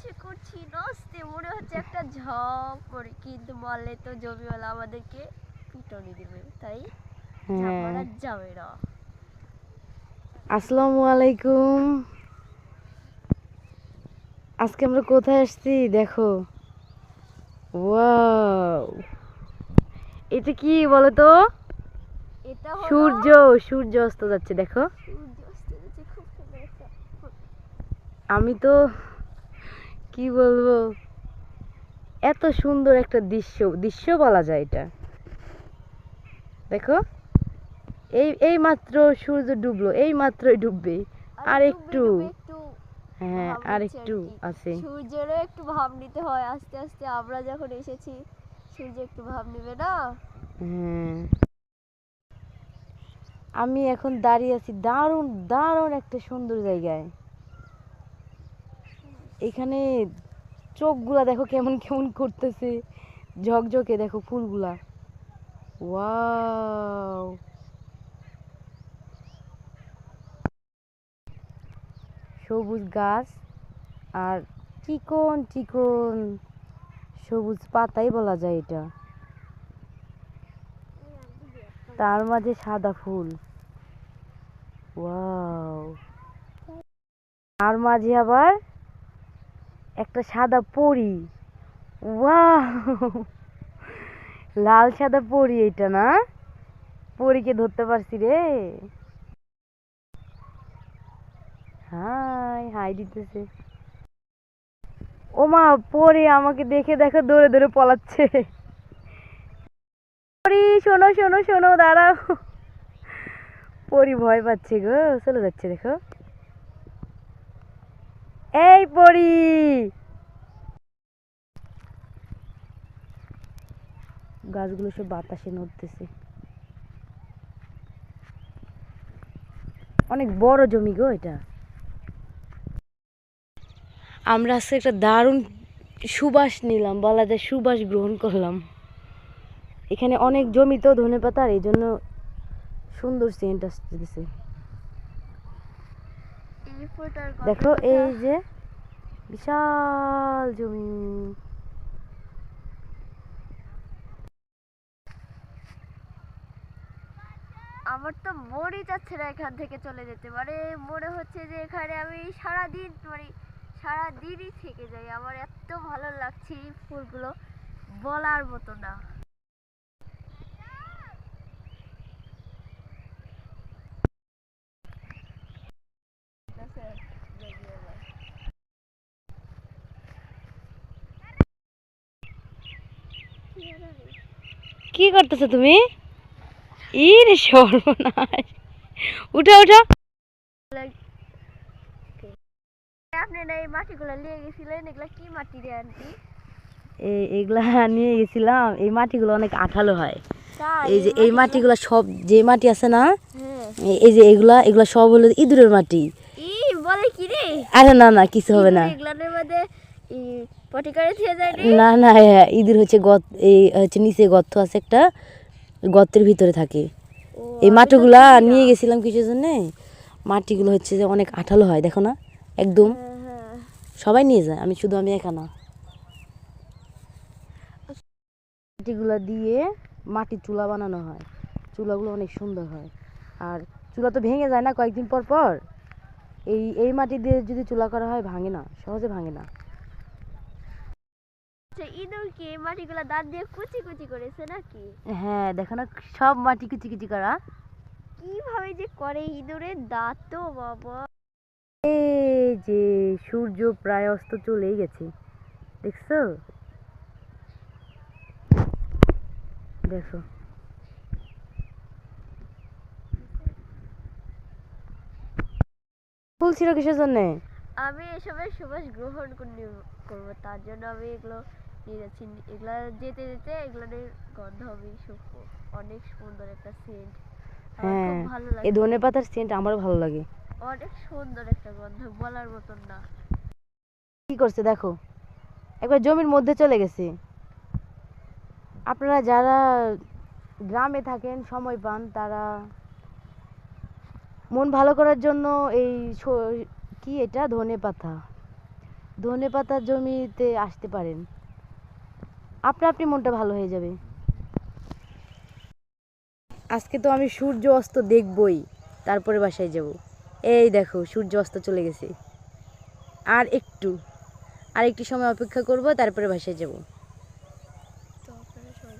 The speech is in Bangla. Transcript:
ইচ্ছে করছি নাচতে, মনে হচ্ছে একটা ঝাঁপ করে, কিন্তু বললে তো জমিওয়ালা আমাদেরকে পিটনি দিবে, তাই ঝাঁপ হ্যাঁ। মারা যাবে না। আসসালামু আলাইকুম। আজকে আমরা কোথায় আসছি দেখো। ওয়াও, এটা কি বলো তো? এটা হলো সূর্য, সূর্য অস্ত যাচ্ছে দেখো। সূর্য অস্ত যাচ্ছে, খুব সুন্দর একটা। আমি তো কি বলবো, এত সুন্দর একটা দৃশ্য, দৃশ্য বলা যায় এটা। দেখো, এই মাত্র সূর্য ডুবলো, এই মাত্রই ডুববে। আর ডুবে একটু, ডুবে একটু হ্যাঁ ভাব আর নিচ্ছে আর একটু কি। আছে। সূর্যেরও একটু ভাব নিতে হয় আস্তে আস্তে, আমরা যখন এসেছি সূর্য একটু ভাব নেবে না। হ্যাঁ, আমি এখন দাঁড়িয়ে আছি দারুণ দারুণ একটা সুন্দর জায়গায়। এখানে চোখগুলা দেখো কেমন কেমন করতেছে, ঝকঝকে দেখো ফুলগুলা। ওয়াও, সবুজ গাছ আর চিকন চিকন সবুজ পাতাই বলা যায় এটা, তার মাঝে সাদা ফুল। ওয়াও, তার মাঝে আবার একটা সাদা পরী। ওয়াও, লাল সাদা পরী এটা না? পরীকে ধরতে পারছি রে। হাই হাই দিতেছে। ও মা, পরী আমাকে দেখে দেখো দৌড়ে দৌড়ে পলাচ্ছে। পরী শোনো শোনো শোনো, দাঁড়াও। পরী ভয় পাচ্ছে গো, চলে যাচ্ছে দেখো। এই পরী, গাছগুলো সব বাতাসে নড়তেছে। অনেক বড় জমি গো এটা। আমরা আজকে একটা দারুণ সুবাস নিলাম, বলা যায় সুবাস গ্রহণ করলাম। এখানে অনেক জমি তো ধনে পাতার, এই জন্য সুন্দর সেন্ট আসতেছে। এই ফোটার দেখো কথা, এই যে বিশাল জমি। আমার তো মনই চাচ্ছে না এখান থেকে চলে যেতে, মানে মনে হচ্ছে যে এখানে আমি সারাদিন, মানে সারাদিনই থেকে যাই। আমার এত ভালো লাগছে এই ফুলগুলো, বলার মতো না। কি করতেছো তুমি? ইরে সর্বনাশ, উঠো উঠো। আপনি না এই মাটিগুলো নিয়ে গেছিলেন, এগুলা কি মাটি রে আন্টি? এগুলা নিয়ে গেছিলাম, এই মাটিগুলো অনেক আঠালো হয়। তাই এই যে এই মাটিগুলো সব, যে মাটি আছে না, হ্যাঁ। এই যে এগুলা এগুলা সব হলো ইঁদুরের মাটি। ই বলে কি রে? আরে না না, কিছু হবে না। এগুলার মধ্যে ই পটি করে থেকে যায় রে? না না, ইঁদুর হচ্ছে এই হচ্ছে নিচে গর্ত আছে একটা, গর্তের ভিতরে থাকে। ও, এই আমি তো মাটিগুলা চিনি না। নিয়ে গেছিলাম কিসের জন্য, মাটিগুলো হচ্ছে যে অনেক আঠালো হয় দেখো না, একদম। হ্যাঁ, হ্যাঁ। সবাই নিয়ে যায়, আমি একা না। মাটিগুলো দিয়ে মাটির চুলা বানানো হয়, চুলাগুলো অনেক সুন্দর হয়। আর চুলা তো ভেঙে যায় না কয়েকদিন পর পর। এই মাটি দিয়ে যদি চুলা করা হয় ভাঙে না, সহজে ভাঙে না। আচ্ছা, ইঁদুর কি এই মাটিগুলা দাঁত দিয়ে কুচি কুচি করেছে নাকি? হ্যাঁ দেখো না, সব মাটি কুচি কুচি করা। কিভাবে যে করে ইঁদুরের দাঁত তো বাবা! এই যে সূর্য প্রায় অস্ত চলেই গেছে, দেখছো? দেখো, ফুল ছিল কিসের জন্যে? আমি এসবের সুবাস গ্রহণ করবো, তার জন্য আমি এগুলো নিয়ে যাচ্ছি। এগুলা যেতে যেতে এগুলোর গন্ধ আমি শুকবো। অনেক সুন্দর একটা সেন্ট, আমার খুব হ্যাঁ, ভালো এই লাগছে। ধনে পাতার সেন্ট আমারও ভালো লাগে। অনেক সুন্দর একটা গন্ধ, বলার মতন না। কি করছে দেখো, একবার জমির মধ্যে চলে গেছে। আপনারা যারা গ্রামে থাকেন, সময় পান, তারা মন ভালো করার জন্য এই কি এটা ধনে পাতা, ধনেপাতার জমিতে আসতে পারেন, আপনা আপনি মনটা ভালো হয়ে যাবে। আজকে তো আমি সূর্য অস্ত দেখবই, তারপরে বাসায় যাব। এই দেখো সূর্য অস্ত চলে গেছে। আর একটু সময় অপেক্ষা করব, তারপরে বাসায় যাব। তো আপনারা সবাই